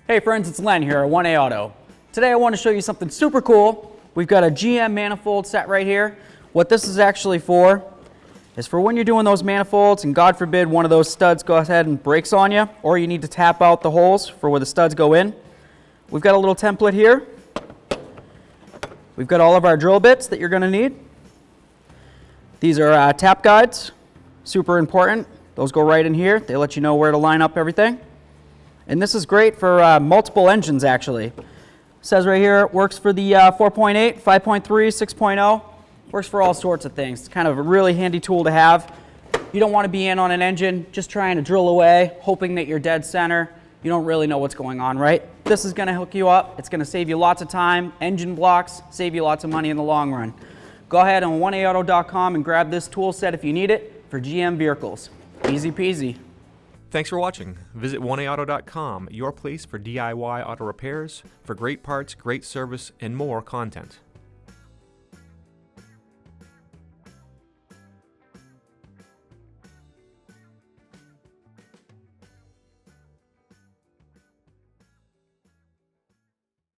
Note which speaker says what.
Speaker 1: Hey friends, it's Len here at 1A Auto. Today I want to show you something super cool. We've got a GM manifold set right here. What this is actually for is for when you're doing those manifolds and God forbid one of those studs goes ahead and breaks on you, or you need to tap out the holes for where the studs go in. We've got a little template here. We've got all of our drill bits that you're going to need. These are tap guides, super important. Those go right in here. They let you know where to line up everything. And this is great for multiple engines actually. It says right here it works for the 4.8, 5.3, 6.0. Works for all sorts of things. It's kind of a really handy tool to have. You don't want to be in on an engine just trying to drill away, hoping that you're dead center. You don't really know what's going on, right? This is going to hook you up. It's going to save you lots of time. Engine blocks save you lots of money in the long run. Go ahead on 1aauto.com and grab this tool set if you need it for GM vehicles. Easy peasy.
Speaker 2: Thanks for watching. Visit 1aauto.com, your place for DIY auto repairs, for great parts, great service, and more content.